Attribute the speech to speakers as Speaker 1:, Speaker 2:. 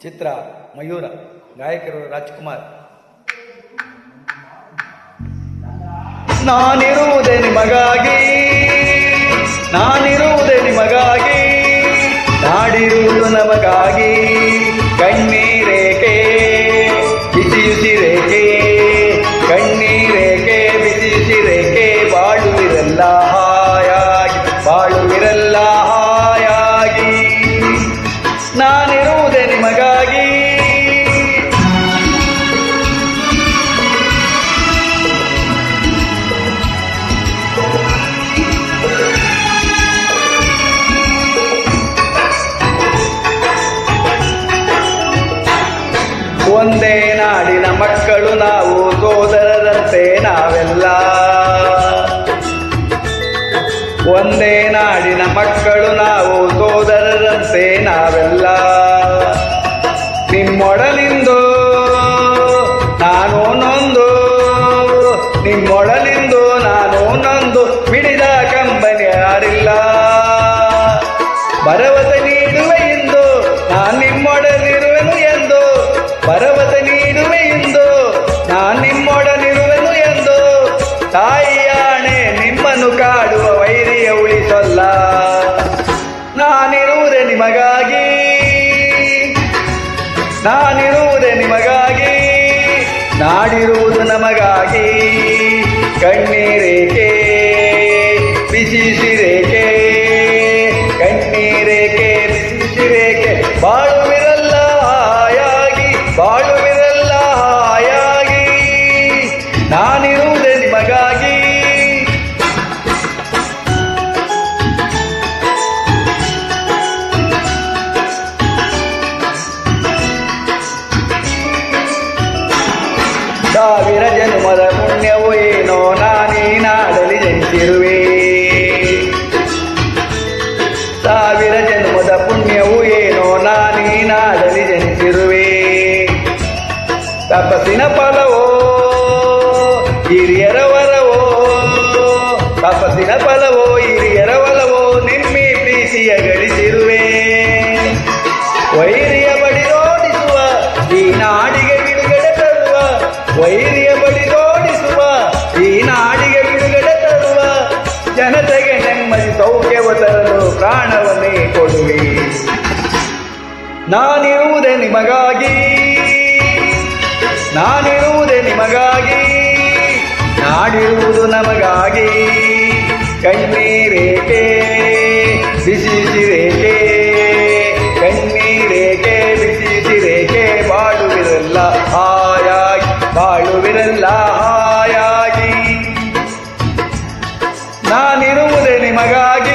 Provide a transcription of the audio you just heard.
Speaker 1: ಚಿತ್ರ ಮಯೂರ, ಗಾಯಕರು ರಾಜ್ಕುಮಾರ್. ನಾನಿರುವುದೇ ನಿಮಗಾಗಿ, ನಾನಿರುವುದೇ ನಿಮಗಾಗಿ, ನಾಡಿರುವುದು ನಮಗಾಗಿ. ಕಣ್ಣೀರೇಕೆ ಬಿಸಿಯುಸಿರೇಕೆ, ಕಣ್ಣೀರೇಕೆ ಬಿಸಿಯುಸಿರೇಕೆ, ಬಾಳುವಿರಲ್ಲ ಹಾಯಾಗಿ, ಬಾಳುವಿರಲ್ಲ ಹಾಯಾಗಿ. ನಾನಿರುವುದೇ ನಿಮಗಾಗಿ. ಒಂದೇ ನಾಡಿನ ಮಕ್ಕಳು ನಾವು, ಸೋದರರಂತೆ ನಾವೆಲ್ಲ. ಒಂದೇ ನಾಡಿನ ಮಕ್ಕಳು ನಾವು, ಸೋದರರಂತೆ ನಾವೆಲ್ಲ. ನಿಮ್ಮೊಡನಿಂದು ನಾನು ನೊಂದು, ನಿಮ್ಮೊಡನಿಂದು ನಾನು ನೊಂದು, ಬಿಡಿದ ಕಂಬನಿ ಯಾರಿಲ್ಲ. ಭರವಸೆ ನೀಡುವೆ ಎಂದು ನಾನು ನಿಮ್ಮೊಡನಿರುವೆನು ಎಂದು, ಭರವಸೆ ನೀಡುವೆ ಎಂದು ನಾನು ನಿಮ್ಮೊಡನಿರುವೆನು ಎಂದು. ತಾಯಿಯಾಣೆ ನಿಮ್ಮನ್ನು ಕಾಡುವ ವೈರಿಯ ಉಳಿಸಲ್ಲ. ನಾನಿರುವುದೇ ನಿಮಗಾಗಿ, ನಾನಿರುವುದೇ ನಿಮಗಾಗಿ, ನಾಡಿರುವುದು ನಮಗಾಗಿ. ಕಣ್ಣೀರೇಕೆ ಬಿಸಿಸಿರೇಕೆ, ಕಣ್ಣೀರೇಕೆ ಬಿಸಿಸಿರೇಕೆ, ಬಾಳುವಿರಲ್ಲ ಹಾಯಾಗಿ, ಬಾಳುವಿರಲ್ಲ ಹಾಯಾಗಿ. ನಾನಿರುವುದೇ ನಿಮಗಾಗಿ. ಸಾವಿರ ಜನ್ಮದ ಪುಣ್ಯವು ಏನೋ ನಾನೀ ನಾಡಲಿ ಜನಿಸಿರುವೆ. ಸಾವಿರ ಜನ್ಮದ ಪುಣ್ಯವು ಏನೋ ನಾನೀ ನಾಡಲಿ ಜನಿಸಿರುವೆ. ತಪಸ್ಸಿನ ಫಲವೋ ಹಿರಿಯರ ವರವೋ, ತಪಸ್ಸಿನ ಫಲವೋ ಹಿರಿಯರ ಒಲವೋ, ನಿಮ್ಮಿ ಪ್ರೀತಿಯ ಗಳಿಸಿರುವೆ. ವೈರಿಯ ಬಡಿದೋಡಿಸುವ ಈ ನಾಡಿಗೆ ಬಿಡುಗಡೆ ತರುವ, ವೈರಿಯ ಬಡಿದೋಡಿಸುವ ಈ ನಾಡಿಗೆ ಬಿಡುಗಡೆ ತರುವ. ಜನತೆಗೆ ನೆಮ್ಮದಿ ಸೌಖ್ಯವ ತರಲು ಪ್ರಾಣವನ್ನೇ ಕೊಡುವೆ. ನಾನಿರುವುದೇ ನಿಮಗಾಗಿ, ನಾನಿರುವುದೇ ನಿಮಗಾಗಿ, ನಾಡಿರುವುದು ನಮಗಾಗಿ. ಕಣ್ಣೀರೇಕೆ ಬಿಸಿಸಿರೇಕೆ, ಕಣ್ಣೀರೇಕೆ ಬಿಸಿಸಿರೇಕೆ, ಬಾಳುವಿರಲ್ಲ ಹಾಯಾಗಿ, ಬಾಳುವಿರಲ್ಲ ಹಾಯಾಗಿ. ನಾನಿರುವುದೇ ನಿಮಗಾಗಿ.